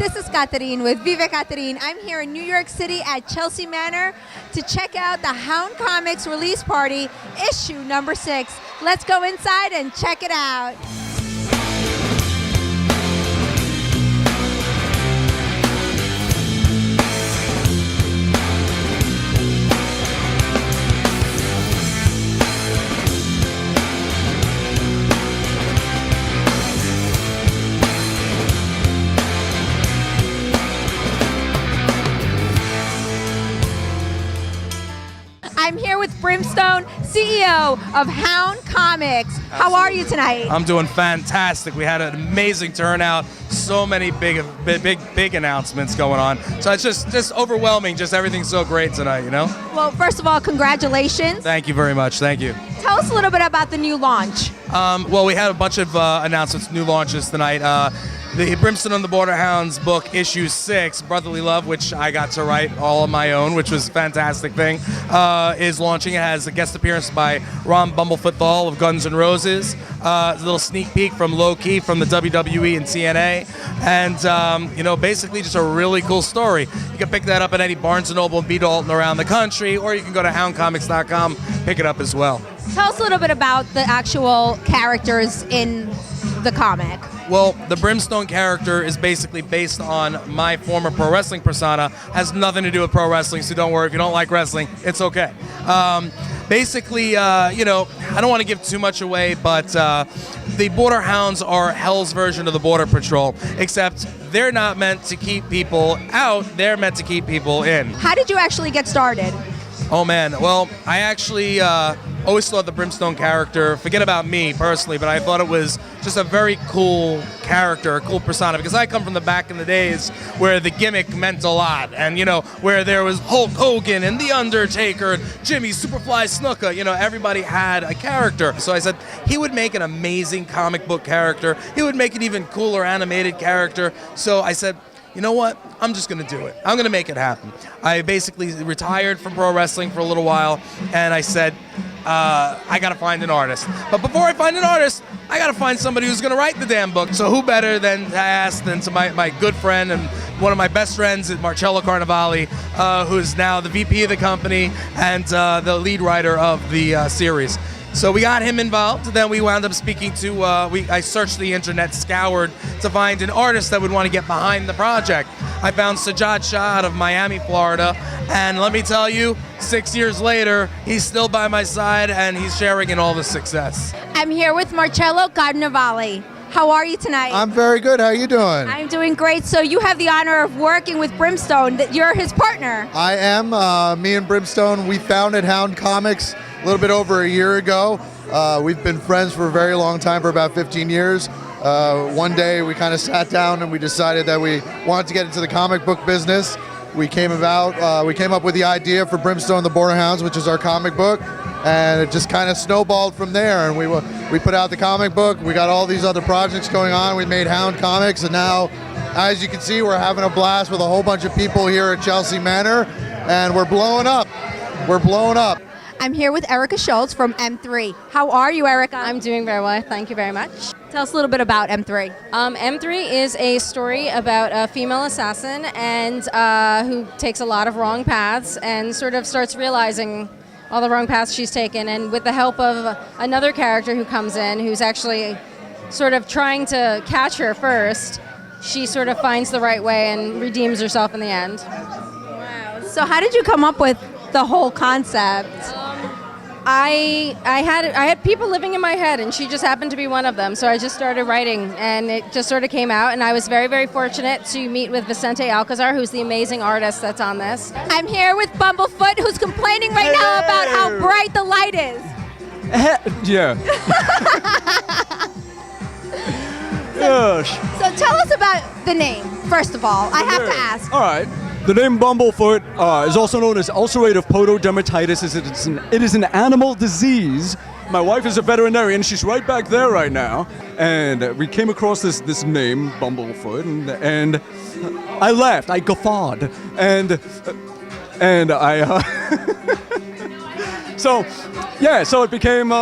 This is Katerin with VIVE Katerin. I'm here in New York City at Chelsea Manor to check out the Hound Comics release party, issue number 6. Let's go inside and check it out. I'm here with Brimstone, CEO of Hound Comics. Absolutely. How are you tonight? I'm doing fantastic. We had an amazing turnout. So many big announcements going on. So it's just overwhelming. Just everything's so great tonight, you know? Well, first of all, congratulations. Thank you very much. Thank you. Tell us a little bit about the new launch. Well, we had a bunch of announcements, new launches tonight. The Brimstone and The Borderhounds book, issue 6, Brotherly Love, which I got to write all on my own, which was a fantastic thing, is launching. It has a guest appearance by Bumblefoot of Guns N' Roses, a little sneak peek from Low Key from the WWE and TNA, and basically just a really cool story. You can pick that up at any Barnes & Noble and B. Dalton around the country, or you can go to houndcomics.com, pick it up as well. Tell us a little bit about the actual characters in the comic. Well, the Brimstone character is basically based on my former pro wrestling persona. Has nothing to do with pro wrestling, so don't worry. If you don't like wrestling, it's okay. Basically, I don't want to give too much away, but the Borderhounds are Hell's version of the Border Patrol, except they're not meant to keep people out. They're meant to keep people in. How did you actually get started? Oh, man. Well, I actually always thought the Brimstone character, forget about me personally, but I thought it was just a very cool character, a cool persona, because I come from the back in the days where the gimmick meant a lot, and, where there was Hulk Hogan and The Undertaker, and Jimmy Superfly Snuka, everybody had a character. So I said, he would make an amazing comic book character. He would make an even cooler animated character. So I said, you know what? I'm just going to do it. I'm going to make it happen. I basically retired from pro wrestling for a little while, and I said, I got to find an artist. But before I find an artist, I got to find somebody who's going to write the damn book. So who better than to ask than to my good friend and one of my best friends, Marcello Carnevale, who's now the VP of the company and the lead writer of the series. So we got him involved. Then we wound up speaking to, I searched the internet, scoured to find an artist that would want to get behind the project. I found Sajjad Shah out of Miami, Florida. And let me tell you, 6 years later, he's still by my side and he's sharing in all the success. I'm here with Marcello Carnevale. How are you tonight? I'm very good. How are you doing? I'm doing great. So you have the honor of working with Brimstone. You're his partner. I am. Me and Brimstone, we founded Hound Comics a little bit over a year ago. We've been friends for a very long time, for about 15 years. One day we kind of sat down and we decided that we wanted to get into the comic book business. We came up with the idea for Brimstone and The Borderhounds, which is our comic book, and it just kind of snowballed from there. And we put out the comic book. We got all these other projects going on. We made Hound Comics, and now, as you can see, we're having a blast with a whole bunch of people here at Chelsea Manor, and we're blowing up. We're blowing up. I'm here with Erica Schultz from M3. How are you, Erica? I'm doing very well, thank you very much. Tell us a little bit about M3. M3 is a story about a female assassin and who takes a lot of wrong paths and sort of starts realizing all the wrong paths she's taken, and with the help of another character who comes in who's actually sort of trying to catch her first, she sort of finds the right way and redeems herself in the end. Wow. So how did you come up with the whole concept? I had people living in my head, and she just happened to be one of them. So I just started writing, and it just sort of came out. And I was very, very fortunate to meet with Vicente Alcazar, who's the amazing artist that's on this. I'm here with Bumblefoot, who's complaining right now about how bright the light is. Yeah. Gosh. So tell us about the name, first of all. I have to ask. All right. The name Bumblefoot is also known as ulcerative pododermatitis. It is an animal disease. My wife is a veterinarian. She's right back there right now. And we came across this name, Bumblefoot, and I laughed. I guffawed. And I... so it became...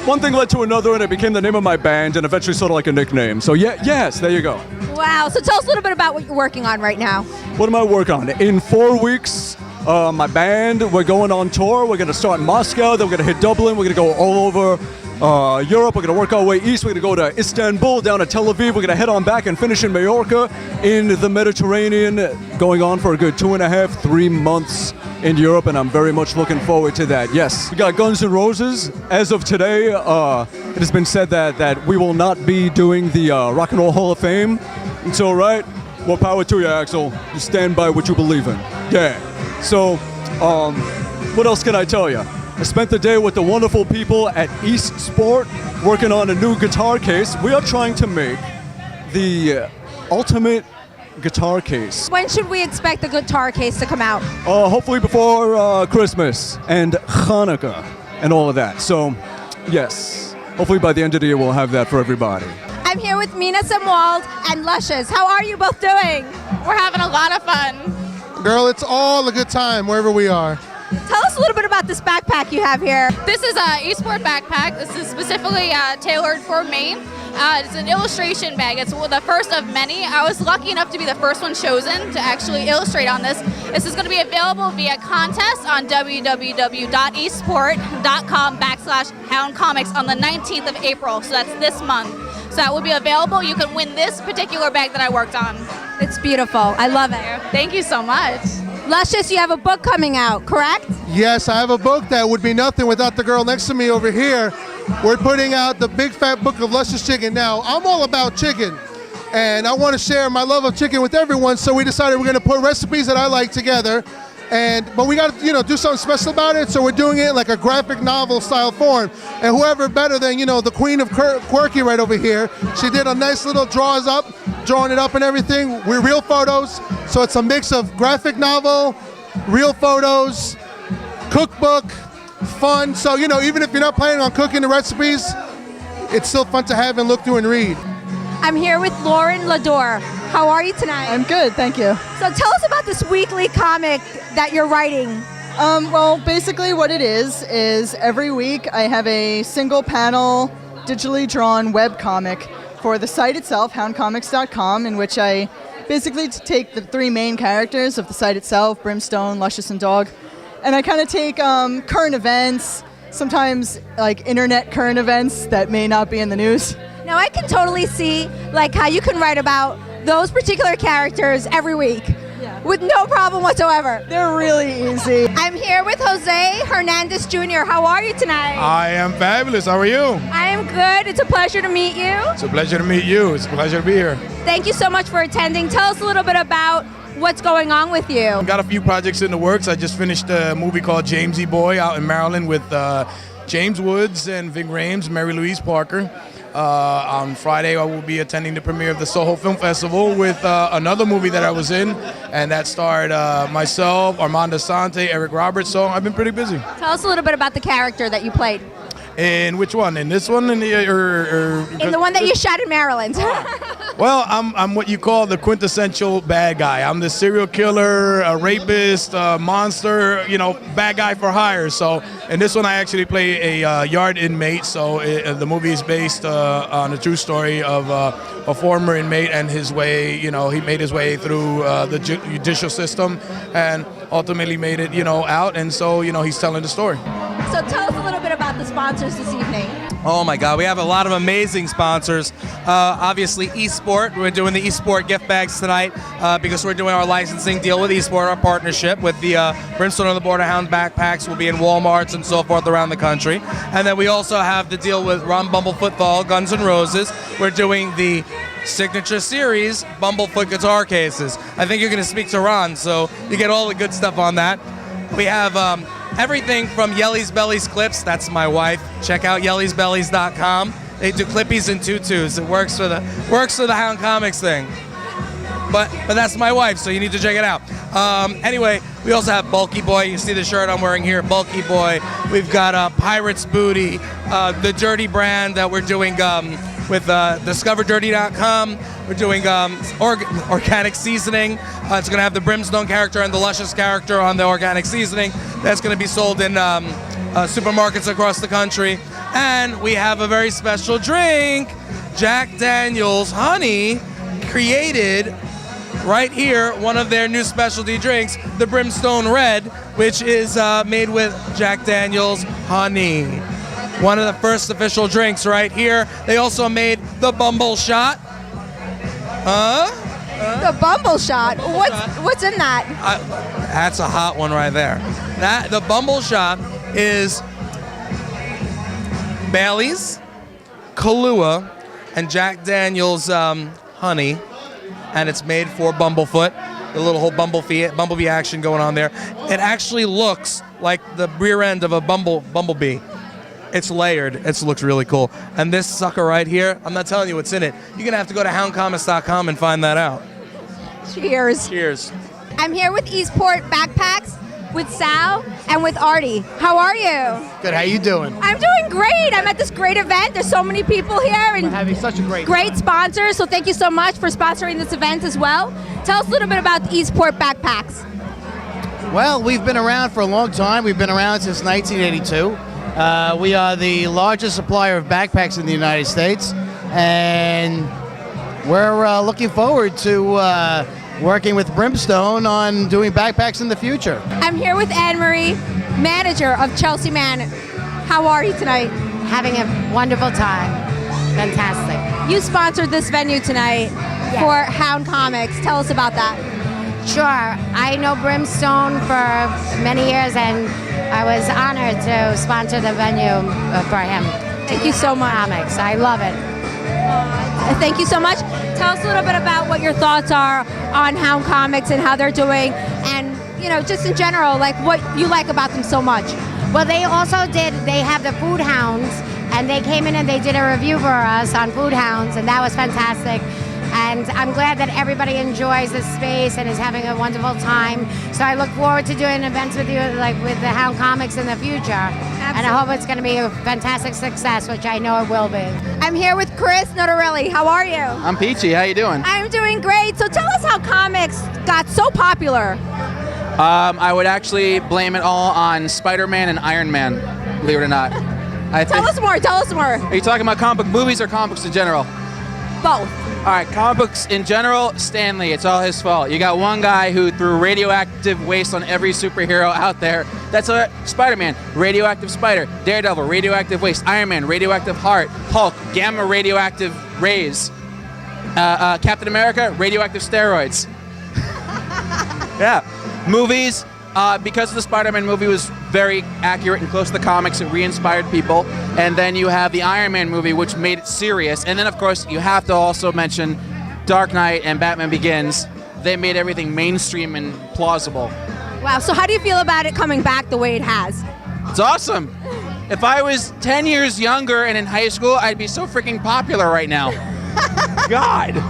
one thing led to another, and it became the name of my band, and eventually sort of like a nickname. So yeah, yes, there you go. Wow. So tell us a little bit about what you're working on right now. What am I working on? In 4 weeks, my band, we're going on tour. We're going to start in Moscow, then we're going to hit Dublin. We're going to go all over Europe. We're going to work our way east. We're going to go to Istanbul, down to Tel Aviv. We're going to head on back and finish in Majorca in the Mediterranean, going on for a good 2.5, 3 months in Europe, and I'm very much looking forward to that. Yes, we got Guns N' Roses. As of today, it has been said that we will not be doing the Rock and Roll Hall of Fame. And so, right, more power to you, Axel. You stand by what you believe in. Yeah. So, what else can I tell you? I spent the day with the wonderful people at East Sport working on a new guitar case. We are trying to make the ultimate guitar case. When should we expect the guitar case to come out? Hopefully before Christmas and Hanukkah and all of that. So, yes, hopefully by the end of the year we'll have that for everybody. I'm here with Mina Samwald and Luscious. How are you both doing? We're having a lot of fun. Girl, it's all a good time wherever we are. Tell us a little bit about this backpack you have here. This is an eSport backpack. This is specifically tailored for me. It's an illustration bag. It's the first of many. I was lucky enough to be the first one chosen to actually illustrate on this. This is going to be available via contest on www.esport.com/Hound Comics on the 19th of April. So that's this month. So that will be available. You can win this particular bag that I worked on. It's beautiful. I love it. Thank you so much. Luscious, you have a book coming out, correct? Yes, I have a book that would be nothing without the girl next to me over here. We're putting out the Big Fat Book of Luscious Chicken. Now, I'm all about chicken, and I want to share my love of chicken with everyone, so we decided we're going to put recipes that I like together. But we got to, do something special about it, so we're doing it like a graphic novel style form. And whoever better than, the queen of quirky right over here, she did a nice little drawing it up and everything. We're real photos, so it's a mix of graphic novel, real photos, cookbook, fun. So, even if you're not planning on cooking the recipes, it's still fun to have and look through and read. I'm here with Lauren Lador. How are you tonight? I'm good, thank you. So tell us about this weekly comic that you're writing. Well, basically what it is every week I have a single panel, digitally drawn web comic for the site itself, houndcomics.com, in which I basically take the three main characters of the site itself, Brimstone, Luscious, and Dog, and I kind of take current events, sometimes like internet current events that may not be in the news. Now I can totally see how you can write about those particular characters every week with no problem whatsoever. They're really easy. I'm here with Jose Hernandez Jr. How are you tonight? I am fabulous. How are you? I am good. It's a pleasure to meet you. It's a pleasure to meet you. It's a pleasure to be here. Thank you so much for attending. Tell us a little bit about what's going on with you. I've got a few projects in the works. I just finished a movie called Jamesy Boy out in Maryland with James Woods and Ving Rhames, Mary Louise Parker. On Friday, I will be attending the premiere of the Soho Film Festival with another movie that I was in, and that starred myself, Armando Sante, Eric Roberts. So I've been pretty busy. Tell us a little bit about the character that you played. In which one? In this one? In the one that you shot in Maryland. Well, I'm what you call the quintessential bad guy. I'm the serial killer, a rapist, a monster, bad guy for hire. So in this one, I actually play a yard inmate. So the movie is based on a true story of a former inmate and his way, he made his way through the judicial system and ultimately made it, out. And so, he's telling the story. So tell us a little bit about the sponsors this evening. Oh my God, we have a lot of amazing sponsors. Obviously, eSport. We're doing the eSport gift bags tonight because we're doing our licensing deal with eSport, our partnership with the Brimstone and The Borderhounds backpacks will be in Walmarts and so forth around the country. And then we also have the deal with Ron Bumblefoot Thal, Guns N' Roses. We're doing the signature series Bumblefoot guitar cases. I think you're going to speak to Ron, so you get all the good stuff on that. We have everything from Yelly's Bellies clips. That's my wife. Check out yellysbellies.com. They do clippies and tutus. It works for the Hound Comics thing. But that's my wife, so you need to check it out. Anyway, we also have Bulky Boy. You see the shirt I'm wearing here, Bulky Boy. We've got Pirate's Booty, the Dirty brand that we're doing with discoverdirty.com. We're doing organic seasoning. It's going to have the Brimstone character and the Luscious character on the organic seasoning. That's going to be sold in supermarkets across the country. And we have a very special drink, Jack Daniel's Honey, created right here, one of their new specialty drinks, the Brimstone Red, which is made with Jack Daniel's Honey. One of the first official drinks right here. They also made the Bumble Shot. The Bumble Shot. What's in that? That's a hot one right there. The Bumble Shot is Bailey's, Kahlua, and Jack Daniel's honey, and it's made for Bumblefoot. The little whole bumblebee action going on there. It actually looks like the rear end of a bumblebee. It's layered. It looks really cool. And this sucker right here, I'm not telling you what's in it. You're gonna have to go to houndcomics.com and find that out. Cheers. Cheers. I'm here with Eastport Backpacks, with Sal, and with Artie. How are you? Good. How you doing? I'm doing great. I'm at this great event. There's so many people here and We're having such a great sponsors. So thank you so much for sponsoring this event as well. Tell us a little bit about the Eastport Backpacks. Well, we've been around for a long time. We've been around since 1982. We are the largest supplier of backpacks in the United States, and we're looking forward to working with Brimstone on doing backpacks in the future. I'm here with Anne-Marie, manager of Chelsea Manor. How are you tonight? Having a wonderful time. Fantastic. You sponsored this venue tonight for Hound Comics. Tell us about that. Sure. I know Brimstone for many years, and I was honored to sponsor the venue for him. Thank you so much. Comics. I love it. Thank you so much. Tell us a little bit about what your thoughts are on Hound Comics and how they're doing, and just in general, like what you like about them so much. Well, they have the Food Hounds, and they came in and they did a review for us on Food Hounds, and that was fantastic. And I'm glad that everybody enjoys this space and is having a wonderful time. So I look forward to doing events with you, like with the Hound Comics in the future. Absolutely. And I hope it's going to be a fantastic success, which I know it will be. I'm here with Chris Notarelli. How are you? I'm Peachy. How you doing? I'm doing great. So tell us how comics got so popular. I would actually blame it all on Spider-Man and Iron Man, believe it or not. Tell us more. Are you talking about comic book movies or comic books in general? Both. All right, comic books in general, Stan Lee, it's all his fault. You got one guy who threw radioactive waste on every superhero out there. That's Spider-Man, radioactive spider. Daredevil, radioactive waste. Iron Man, radioactive heart. Hulk, gamma radioactive rays. Captain America, radioactive steroids. Yeah. Movies, because the Spider-Man movie was very accurate and close to the comics, it re-inspired people. And then you have the Iron Man movie, which made it serious. And then, of course, you have to also mention Dark Knight and Batman Begins. They made everything mainstream and plausible. Wow, so how do you feel about it coming back the way it has? It's awesome. If I was 10 years younger and in high school, I'd be so freaking popular right now. God.